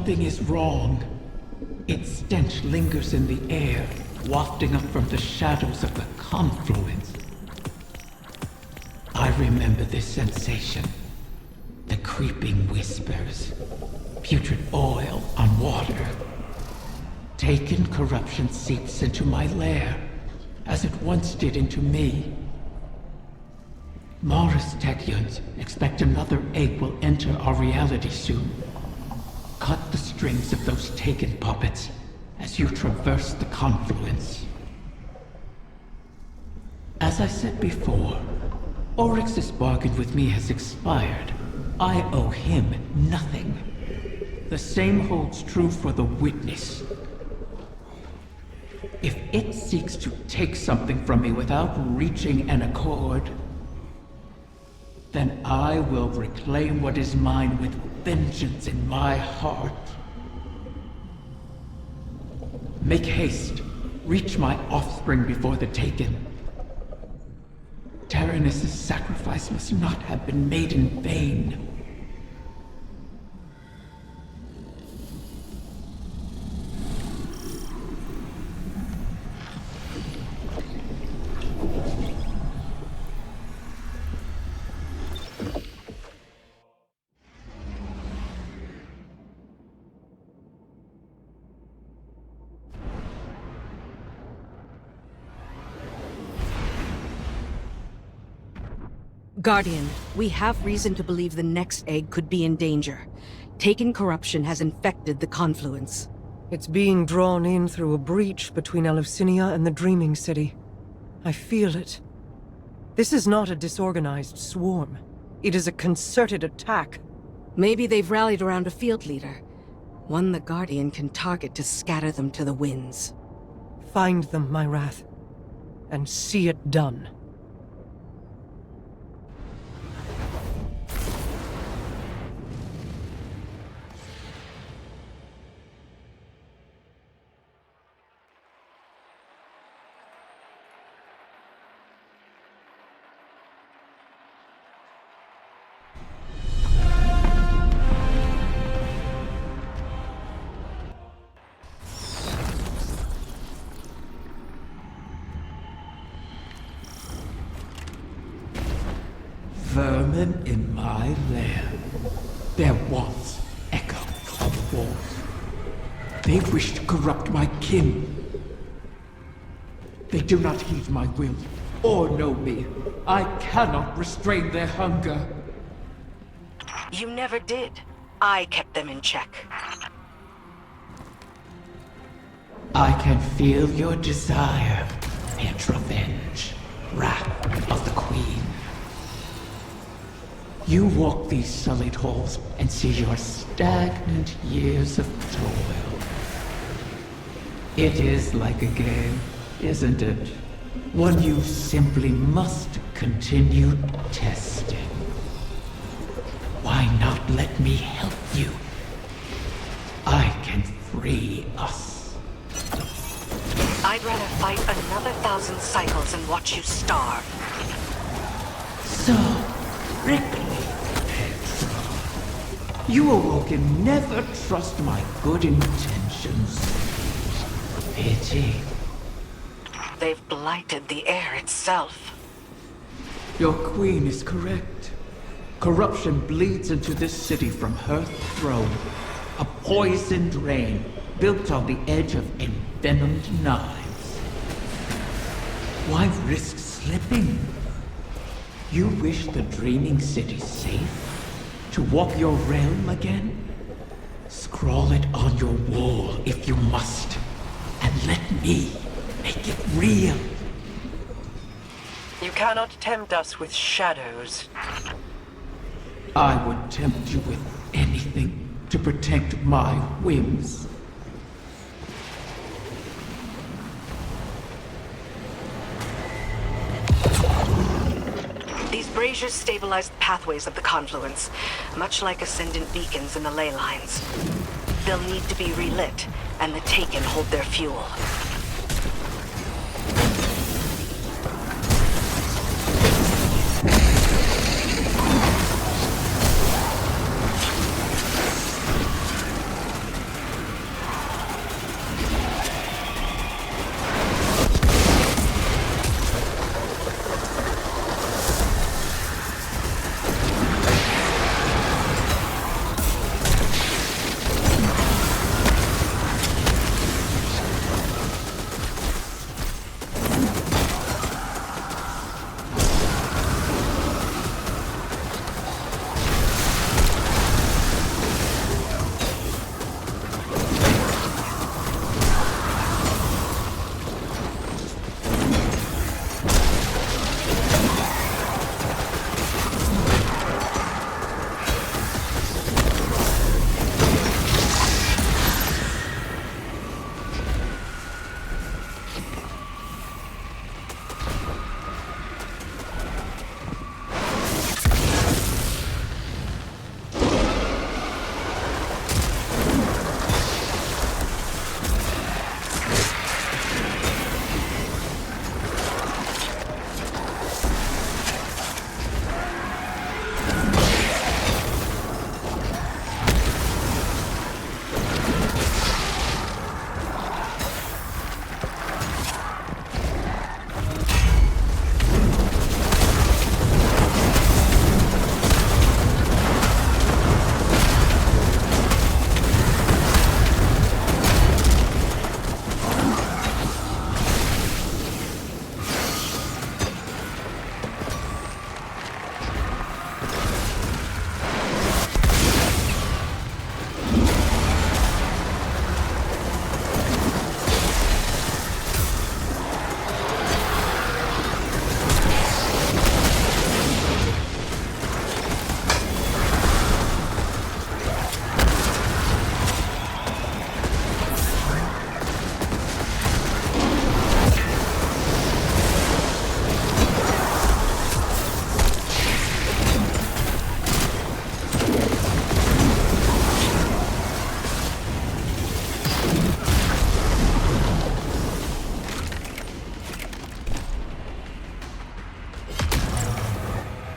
Something is wrong. Its stench lingers in the air, wafting up from the shadows of the confluence. I remember this sensation. The creeping whispers. Putrid oil on water. Taken corruption seeps into my lair, as it once did into me. Morris Tekyans expect another egg will enter our reality soon. Cut the strings of those Taken puppets as you traverse the confluence. As I said before, Oryx's bargain with me has expired. I owe him nothing. The same holds true for the Witness. If it seeks to take something from me without reaching an accord, then I will reclaim what is mine with vengeance in my heart. Make haste. Reach my offspring before the Taken. Taranis' sacrifice must not have been made in vain. Guardian, we have reason to believe the next egg could be in danger. Taken corruption has infected the confluence. It's being drawn in through a breach between Eleusinia and the Dreaming City. I feel it. This is not a disorganized swarm. It is a concerted attack. Maybe they've rallied around a field leader. One the Guardian can target to scatter them to the winds. Find them, my Wrath, and see it done. Vermin in my lair. Their wants echo on the walls. They wish to corrupt my kin. They do not heed my will, or know me. I cannot restrain their hunger. You never did. I kept them in check. I can feel your desire, and revenge, wrath of the Queen. You walk these sullied halls and see your stagnant years of toil. It is like a game, isn't it? One you simply must continue testing. Why not let me help you? I can free us. I'd rather fight another 1,000 cycles and watch you starve. So prickly, Petra. You awoken never trust my good intentions. Pity. They've blighted the air itself. Your queen is correct. Corruption bleeds into this city from her throne. A poisoned rain built on the edge of envenomed knives. Why risk slipping? You wish the Dreaming City safe? To walk your realm again? Scrawl it on your wall if you must. And let me make it real. You cannot tempt us with shadows. I would tempt you with anything to protect my whims. These braziers stabilize the pathways of the confluence, much like ascendant beacons in the ley lines. They'll need to be relit, and the Taken hold their fuel.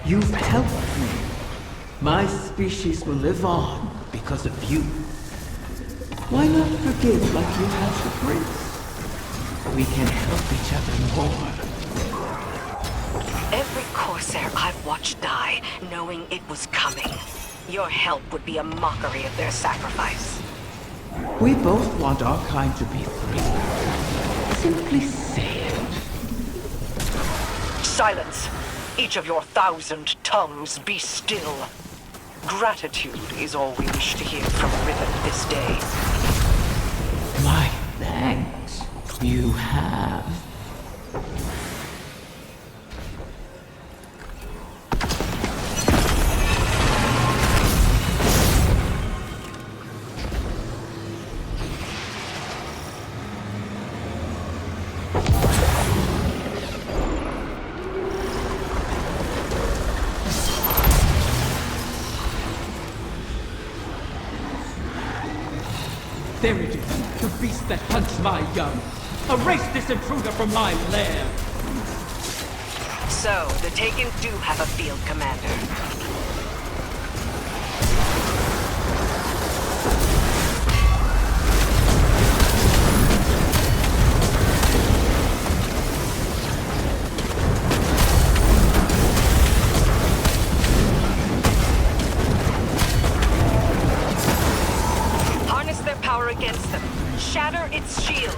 You've helped me. My species will live on because of you. Why not forgive like you have the prince? We can help each other more. Every Corsair I've watched die, knowing it was coming. Your help would be a mockery of their sacrifice. We both want our kind to be free. Simply say it. Silence! Each of your 1,000 tongues be still. Gratitude is all we wish to hear from Riven this day. My thanks. You have. There it is, the beast that hunts my young. Erase this intruder from my lair! So, the Taken do have a field commander. Harness their power against them. Shatter its shield.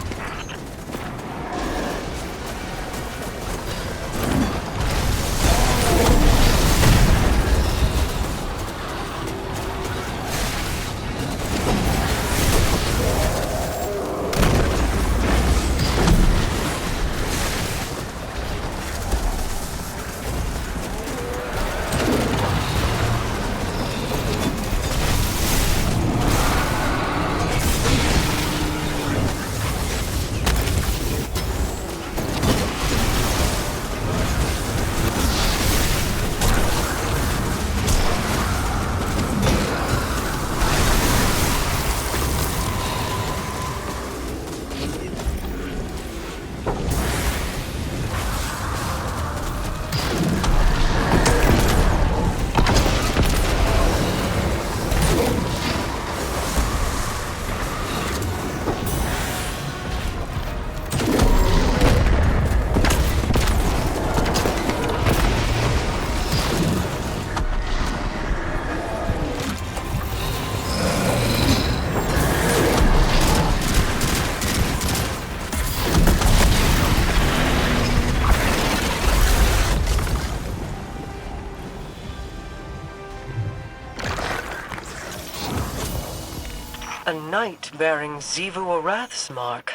A knight bearing Xivu Arath's mark.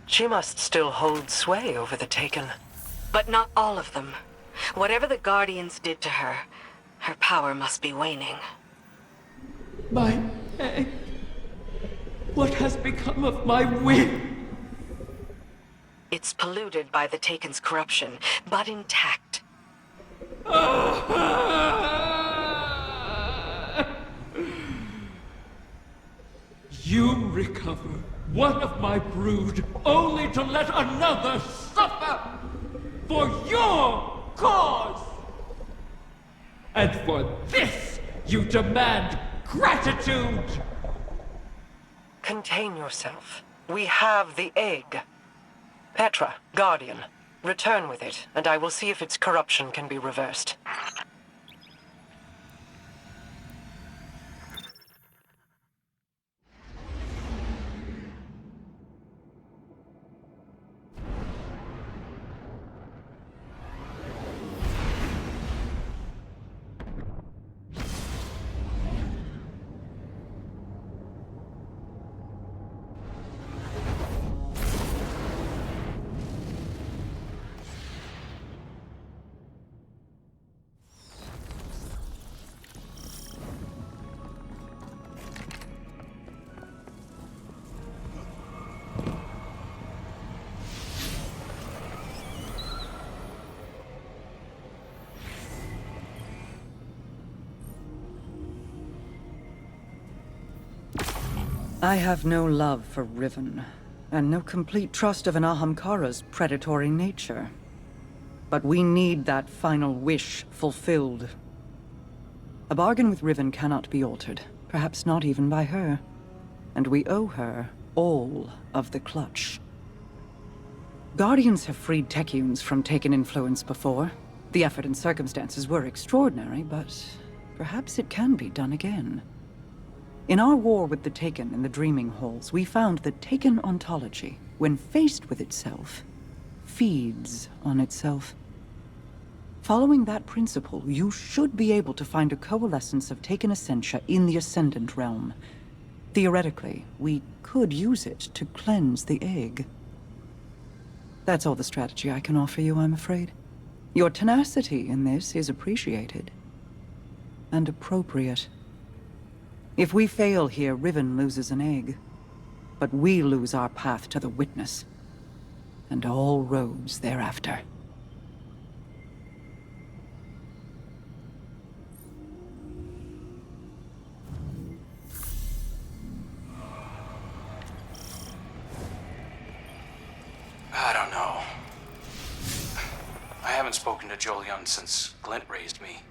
She must still hold sway over the Taken. But not all of them. Whatever the Guardians did to her, her power must be waning. My egg. What has become of my wing? It's polluted by the Taken's corruption, but intact. You recover one of my brood, only to let another suffer for your cause! And for this, you demand gratitude! Contain yourself. We have the egg. Petra, Guardian, return with it, and I will see if its corruption can be reversed. I have no love for Riven, and no complete trust of an Ahamkara's predatory nature. But we need that final wish fulfilled. A bargain with Riven cannot be altered, perhaps not even by her. And we owe her all of the clutch. Guardians have freed Techians from Taken influence before. The effort and circumstances were extraordinary, but perhaps it can be done again. In our war with the Taken in the Dreaming Halls, we found that Taken ontology, when faced with itself, feeds on itself. Following that principle, you should be able to find a coalescence of Taken essentia in the Ascendant realm. Theoretically, we could use it to cleanse the egg. That's all the strategy I can offer you, I'm afraid. Your tenacity in this is appreciated. And appropriate. If we fail here, Riven loses an egg. But we lose our path to the Witness. And all roads thereafter. I don't know. I haven't spoken to Jolyon since Glint raised me.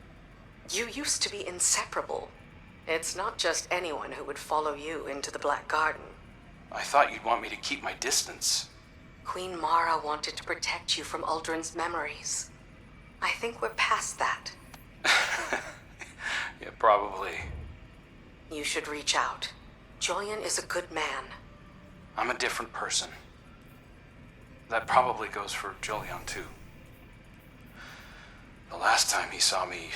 You used to be inseparable. It's not just anyone who would follow you into the Black Garden. I thought you'd want me to keep my distance. Queen Mara wanted to protect you from Uldren's memories. I think we're past that. Yeah, probably. You should reach out. Jolyon is a good man. I'm a different person. That probably goes for Jolyon, too. The last time he saw me...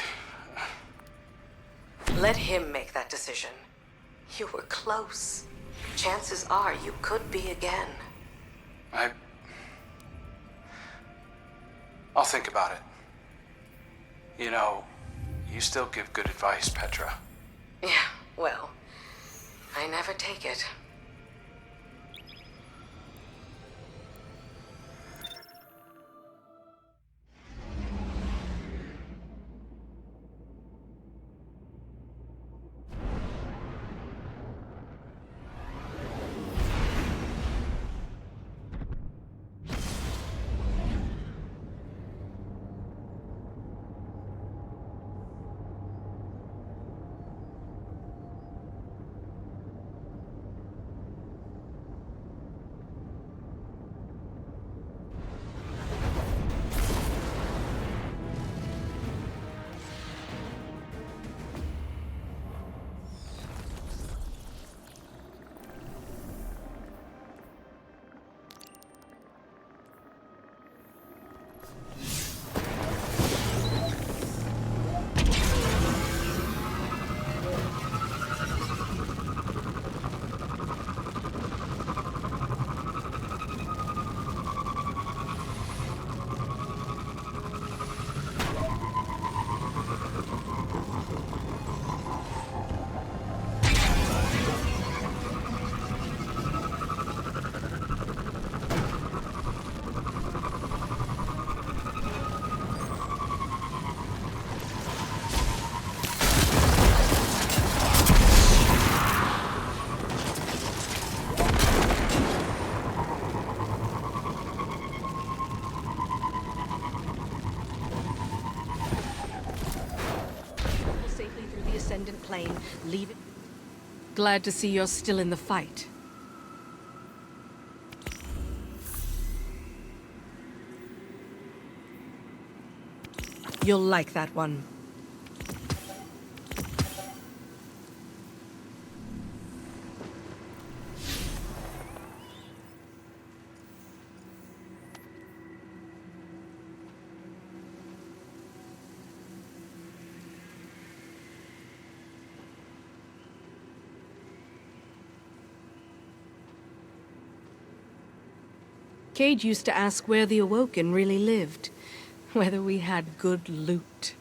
Let him make that decision. You were close. Chances are you could be again. I'll think about it. You know, you still give good advice, Petra. Yeah, well, I never take it. Plane, leave it. Glad to see you're still in the fight. You'll like that one. Cade used to ask where the Awoken really lived, whether we had good loot.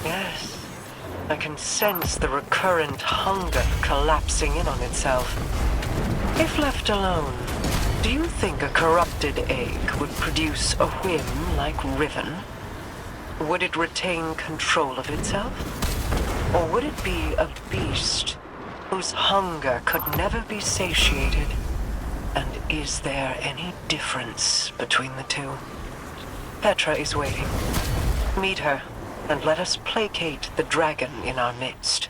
Yes. I can sense the recurrent hunger collapsing in on itself. If left alone, do you think a corrupted egg would produce a whim like Riven? Would it retain control of itself? Or would it be a beast whose hunger could never be satiated? And is there any difference between the two? Petra is waiting. Meet her, and let us placate the dragon in our midst.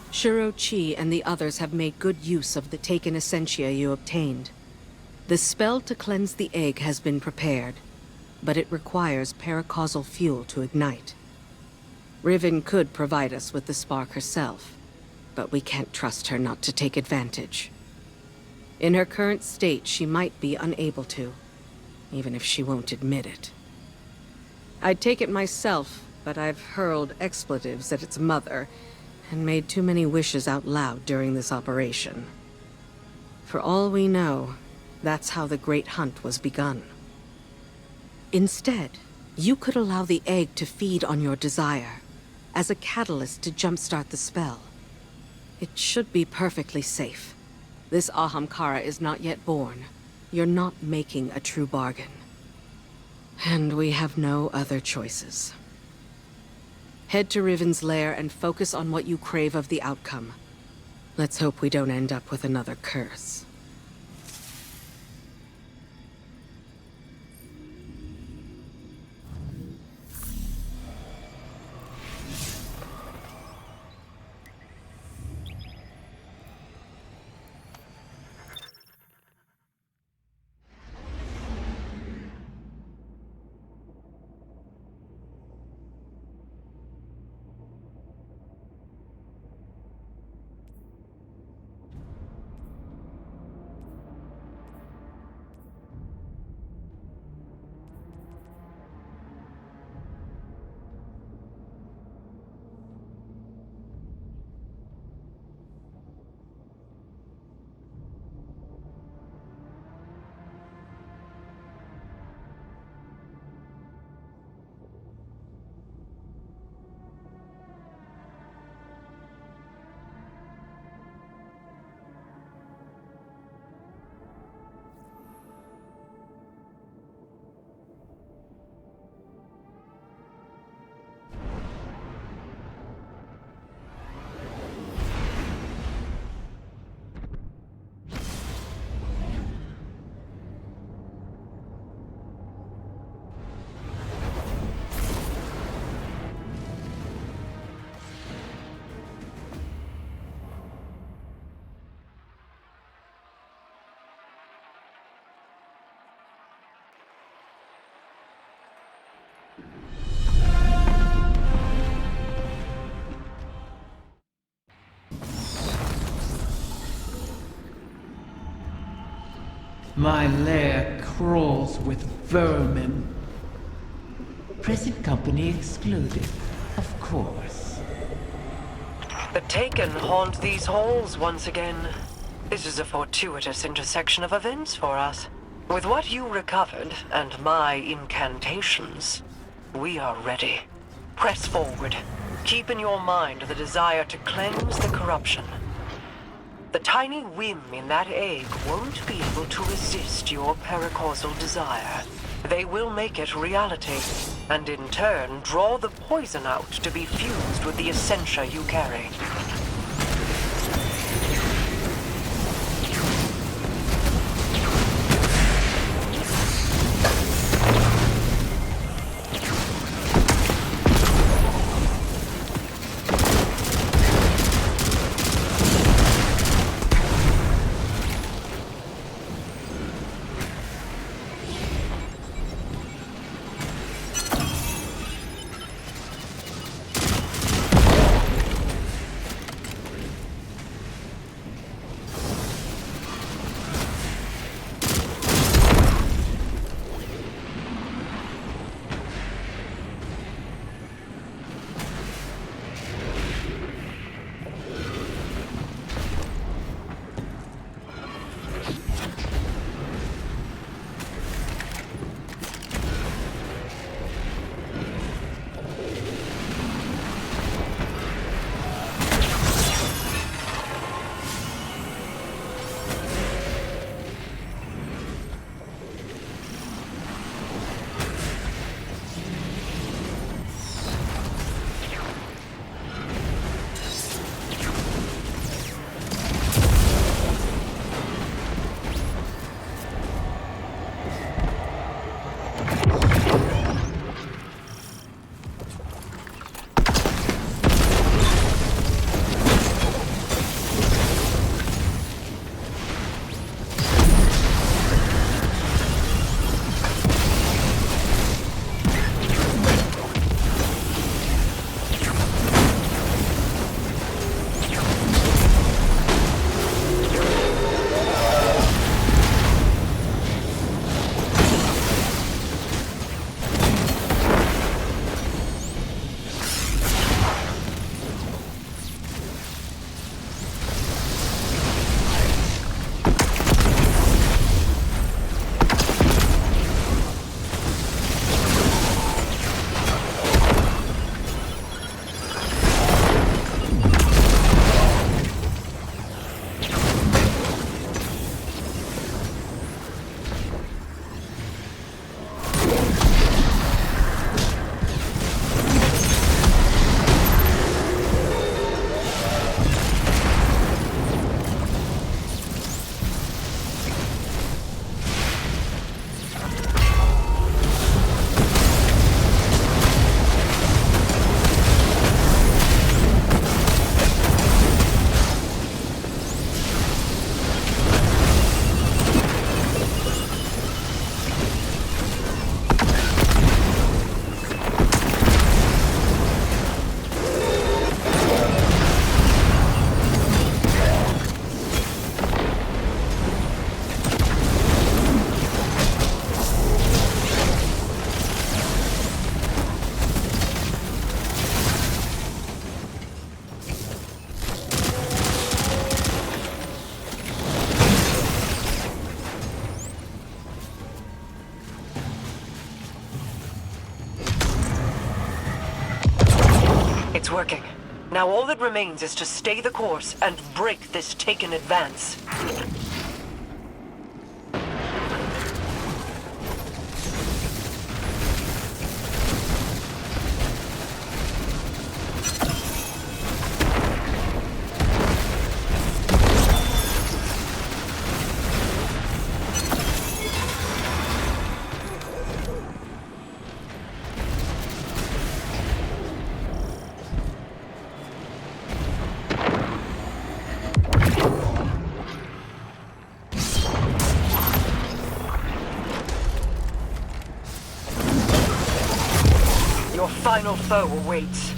Shiro-Chi and the others have made good use of the taken essentia you obtained. The spell to cleanse the egg has been prepared, but it requires paracausal fuel to ignite. Riven could provide us with the spark herself, but we can't trust her not to take advantage. In her current state, she might be unable to, even if she won't admit it. I'd take it myself, but I've hurled expletives at its mother, and made too many wishes out loud during this operation. For all we know, that's how the Great Hunt was begun. Instead, you could allow the egg to feed on your desire, as a catalyst to jumpstart the spell. It should be perfectly safe. This Ahamkara is not yet born. You're not making a true bargain. And we have no other choices. Head to Riven's lair and focus on what you crave of the outcome. Let's hope we don't end up with another curse. My lair crawls with vermin. Present company excluded, of course. The Taken haunt these halls once again. This is a fortuitous intersection of events for us. With what you recovered, and my incantations, we are ready. Press forward. Keep in your mind the desire to cleanse the corruption. The tiny whim in that egg won't be able to resist your paracausal desire. They will make it reality, and in turn draw the poison out to be fused with the essentia you carry. It's working. Now all that remains is to stay the course and break this Taken advance. Your final foe awaits.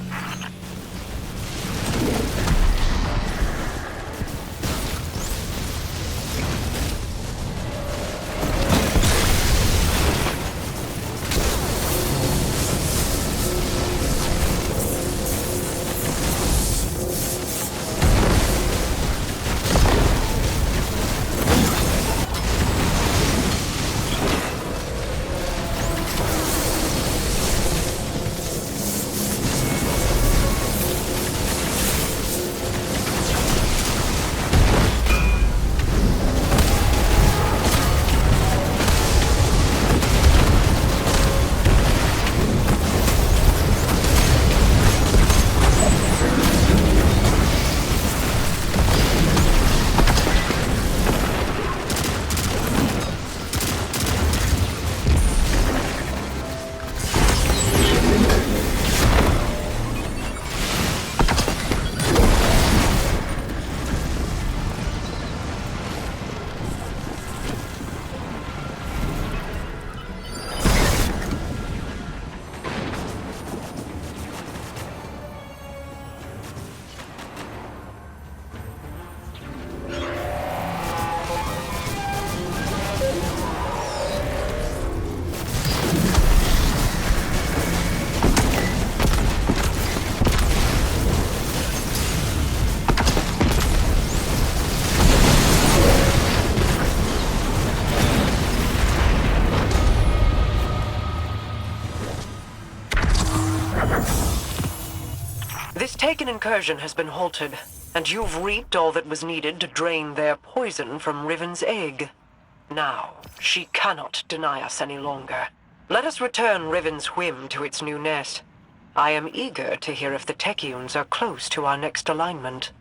This Taken incursion has been halted, and you've reaped all that was needed to drain their poison from Riven's egg. Now, she cannot deny us any longer. Let us return Riven's whim to its new nest. I am eager to hear if the Techians are close to our next alignment.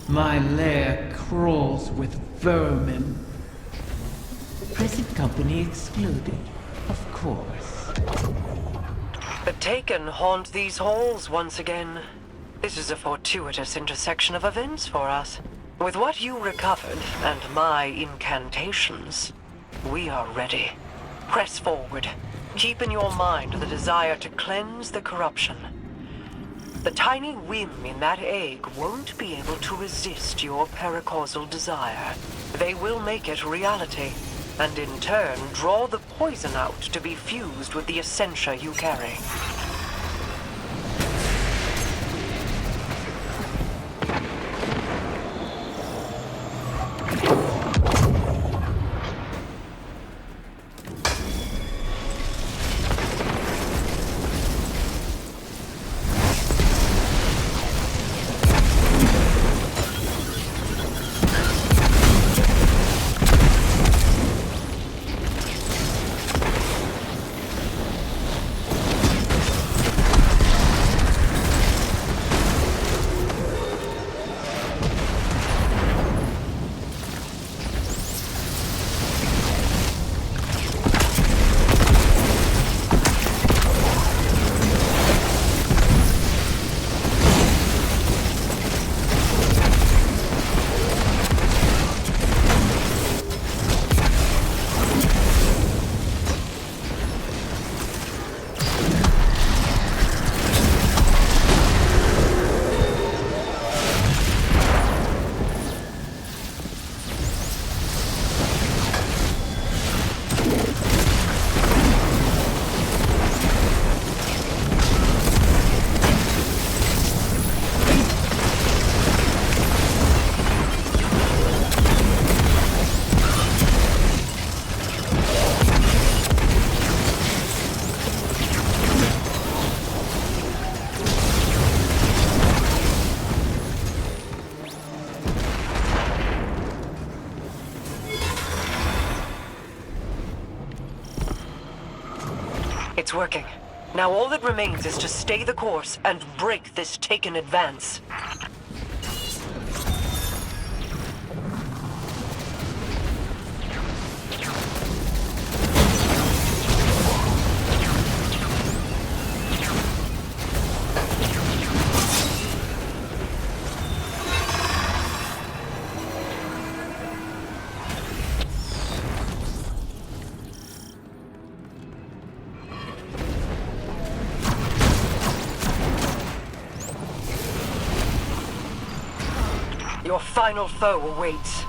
My lair crawls with vermin. Present company excluded, of course. The Taken haunt these halls once again. This is a fortuitous intersection of events for us. With what you recovered and my incantations, we are ready. Press forward. Keep in your mind the desire to cleanse the corruption. The tiny whim in that egg won't be able to resist your paracausal desire. They will make it reality, and in turn draw the poison out to be fused with the essentia you carry. It's working. Now all that remains is to stay the course and break this Taken advance. Your final foe awaits.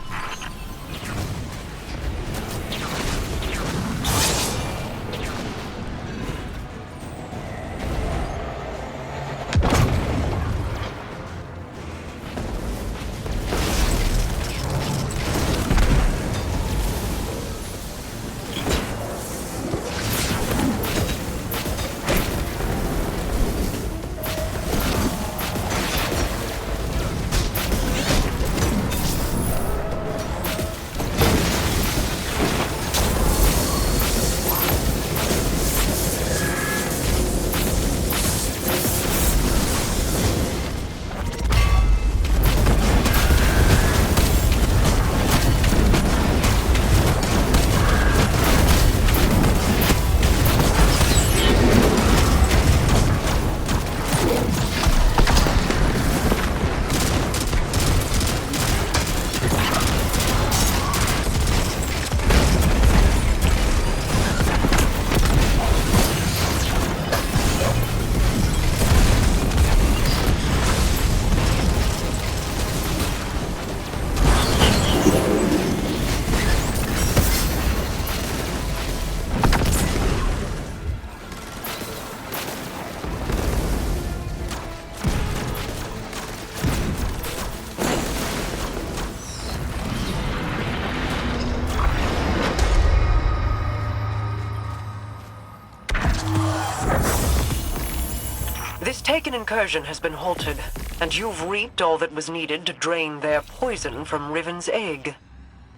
This Taken incursion has been halted, and you've reaped all that was needed to drain their poison from Riven's egg.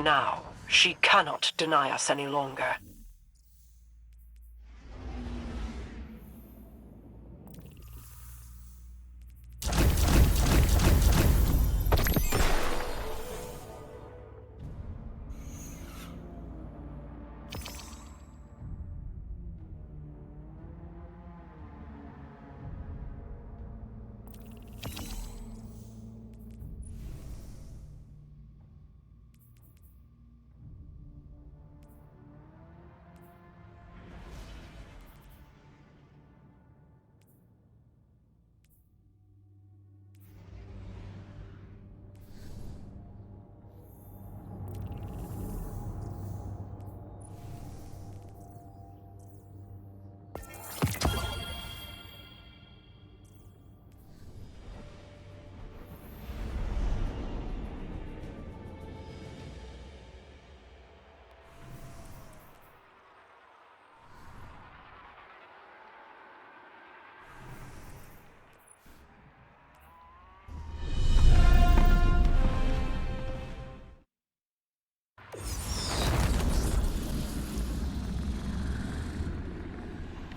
Now, she cannot deny us any longer.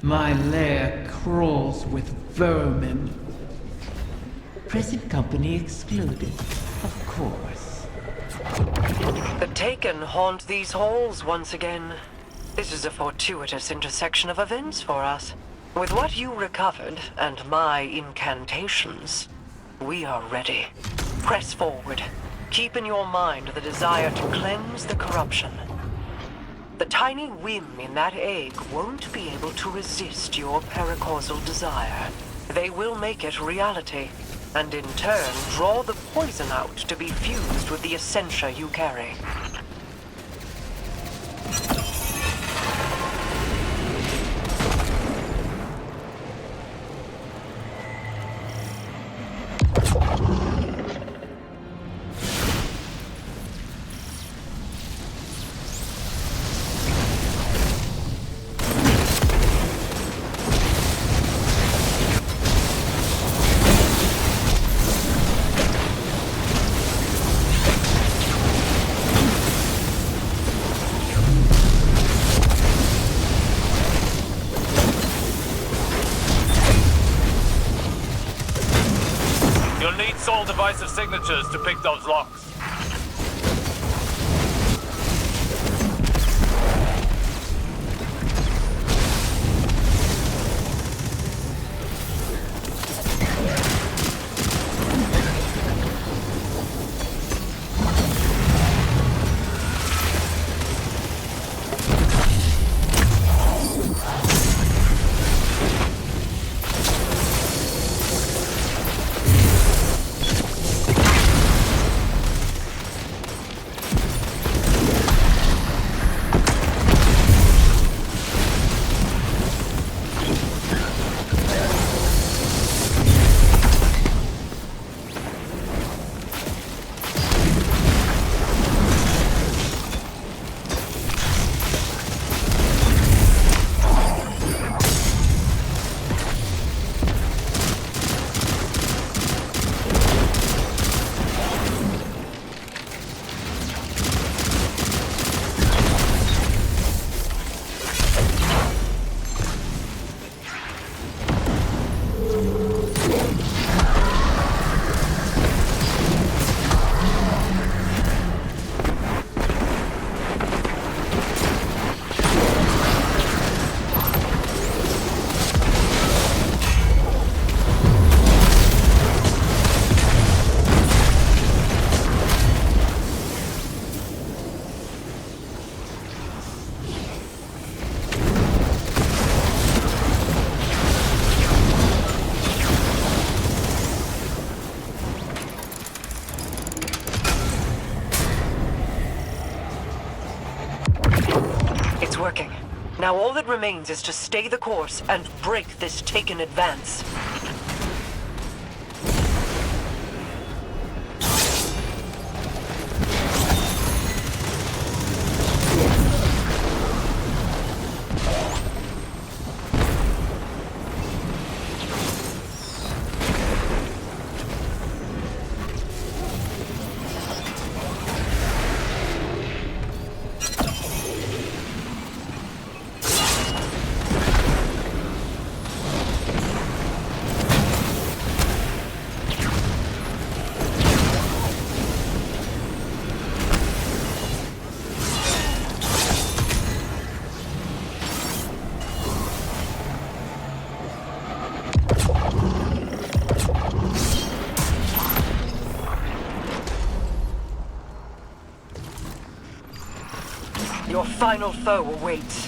My lair crawls with vermin. Present company excluded, of course. The Taken haunt these halls once again. This is a fortuitous intersection of events for us. With what you recovered, and my incantations, we are ready. Press forward. Keep in your mind the desire to cleanse the corruption. The tiny whim in that egg won't be able to resist your paracausal desire. They will make it reality, and in turn draw the poison out to be fused with the essentia you carry. soul divisive signatures to pick those locks. It's working. Now all that remains is to stay the course and break this Taken advance. Your final foe awaits.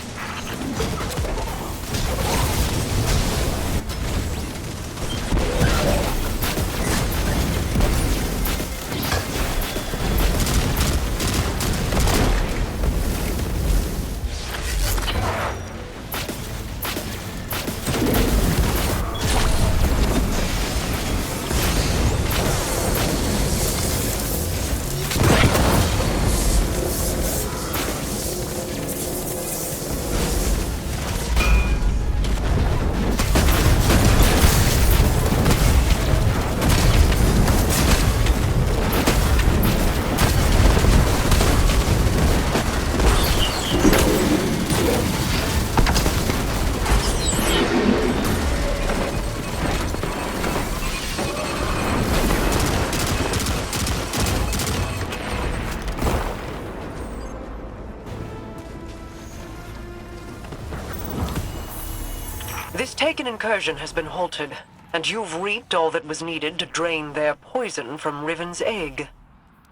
This Taken incursion has been halted, and you've reaped all that was needed to drain their poison from Riven's egg.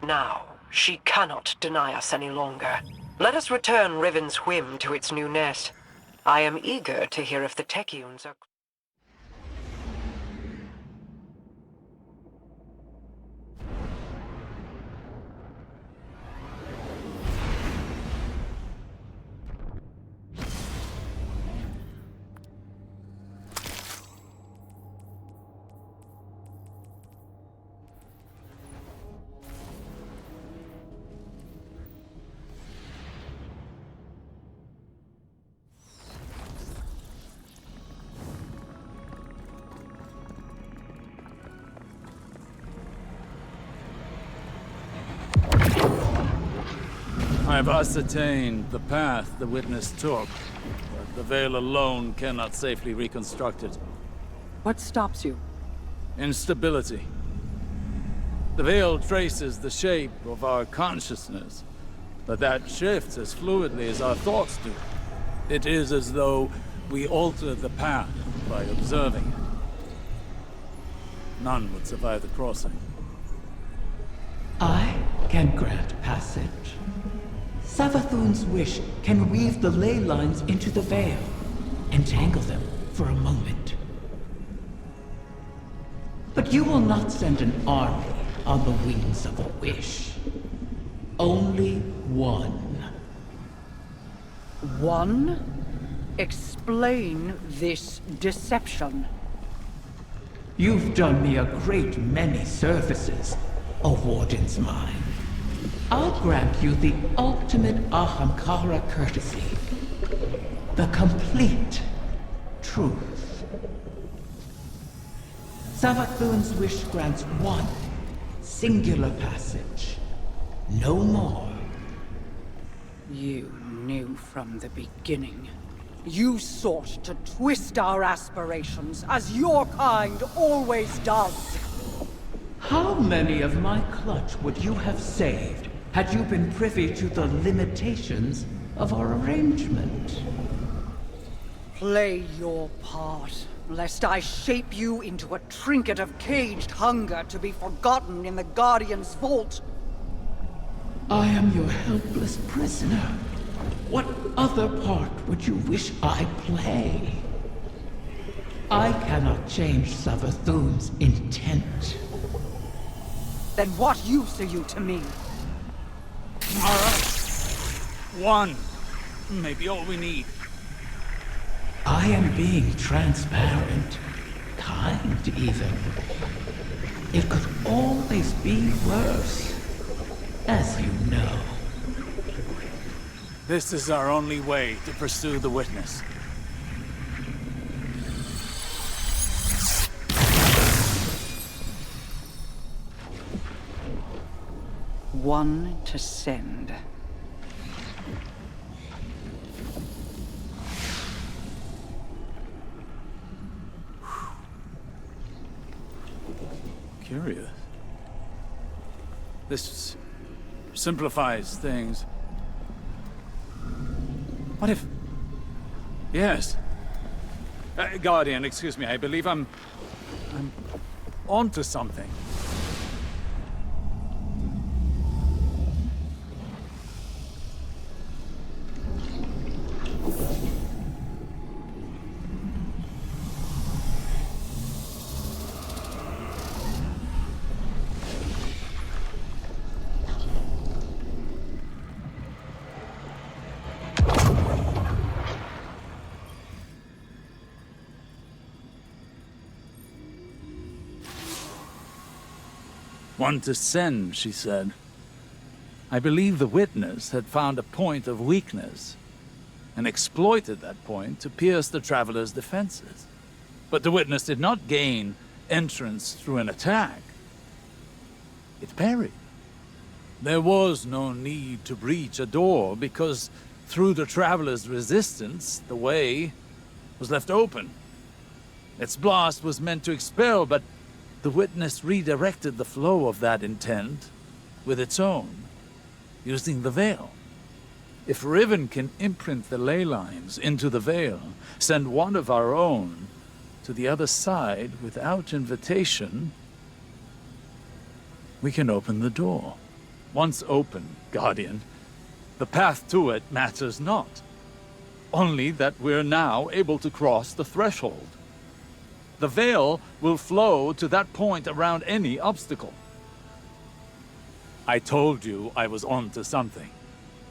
Now, she cannot deny us any longer. Let us return Riven's whim to its new nest. I am eager to hear if the Techions are... I've ascertained the path the witness took, but the veil alone cannot safely reconstruct it. What stops you? Instability. The veil traces the shape of our consciousness, but that shifts as fluidly as our thoughts do. It is as though we alter the path by observing it. None would survive the crossing. I can grant passage. Savathun's wish can weave the ley lines into the veil, entangle them for a moment. But you will not send an army on the wings of a wish. Only one. One? Explain this deception. You've done me a great many services, O Warden's Mine. I'll grant you the ultimate Ahamkara courtesy. The complete truth. Savathun's wish grants one singular passage. No more. You knew from the beginning. You sought to twist our aspirations, as your kind always does. How many of my clutch would you have saved had you been privy to the limitations of our arrangement? Play your part, lest I shape you into a trinket of caged hunger to be forgotten in the Guardian's vault. I am your helpless prisoner. What other part would you wish I play? I cannot change Savathun's intent. Then what use are you to me? One. Maybe all we need. I am being transparent. Kind, even. It could always be worse. As you know. This is our only way to pursue the witness. One to send. Curious. This simplifies things. What if... Yes. Guardian, excuse me, I believe I'm onto something. One to send, she said. I believe the witness had found a point of weakness and exploited that point to pierce the traveler's defenses. But the witness did not gain entrance through an attack. It parried. There was no need to breach a door because through the traveler's resistance, the way was left open. Its blast was meant to expel, but the witness redirected the flow of that intent with its own, using the veil. If Riven can imprint the ley lines into the veil, send one of our own to the other side without invitation, we can open the door. Once open, Guardian, the path to it matters not. Only that we're now able to cross the threshold. The veil will flow to that point around any obstacle. I told you I was onto something.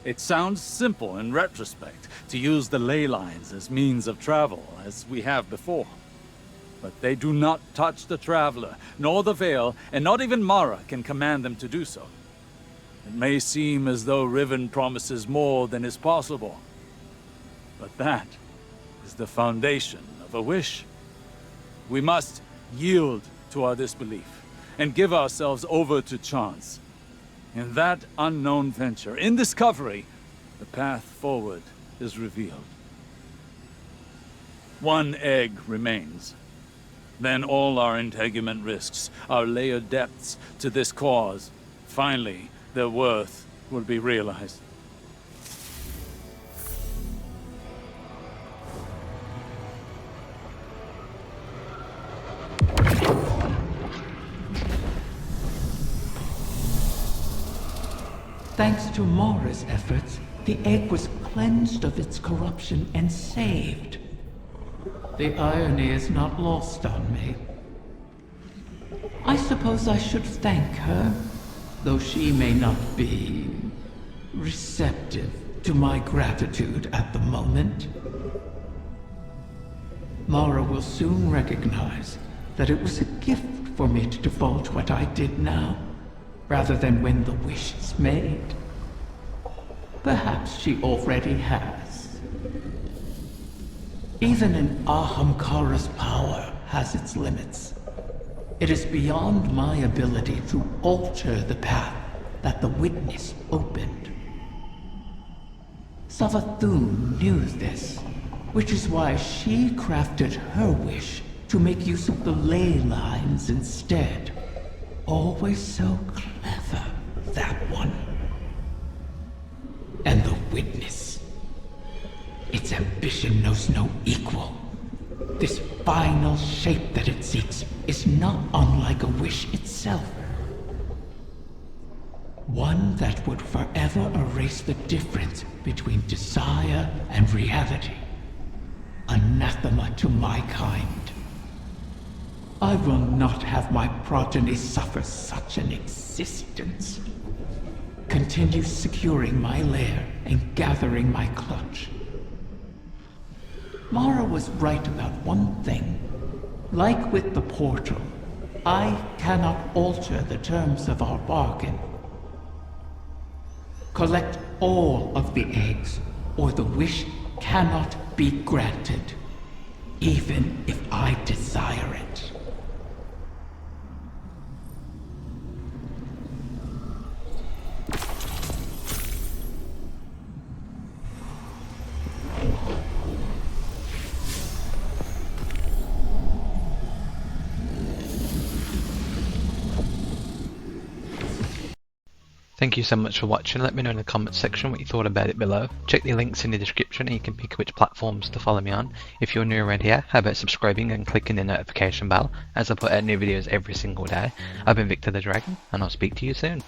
It sounds simple in retrospect to use the ley lines as means of travel, as we have before. But they do not touch the traveler, nor the veil, and not even Mara can command them to do so. It may seem as though Riven promises more than is possible. But that is the foundation of a wish. We must yield to our disbelief and give ourselves over to chance. In that unknown venture, in discovery, the path forward is revealed. One egg remains. Then all our integument risks, our layered depths to this cause, finally, their worth will be realized. Thanks to Mara's efforts, the egg was cleansed of its corruption and saved. The irony is not lost on me. I suppose I should thank her, though she may not be receptive to my gratitude at the moment. Mara will soon recognize that it was a gift for me to divulge what I did now, rather than when the wish is made. Perhaps she already has. Even an Ahamkara's power has its limits. It is beyond my ability to alter the path that the witness opened. Savathun knew this, which is why she crafted her wish to make use of the ley lines instead. Always so clever, that one. And the witness. Its ambition knows no equal. This final shape that it seeks is not unlike a wish itself. One that would forever erase the difference between desire and reality. Anathema to my kind. I will not have my progeny suffer such an existence. Continue securing my lair and gathering my clutch. Mara was right about one thing. Like with the portal, I cannot alter the terms of our bargain. Collect all of the eggs, or the wish cannot be granted, even if I desire it. Thank you so much for watching. Let me know in the comments section what you thought about it below. Check the links in the description and you can pick which platforms to follow me on. If you're new around here, how about subscribing and clicking the notification bell as I put out new videos every single day. I've been VictorVeloDragon and I'll speak to you soon.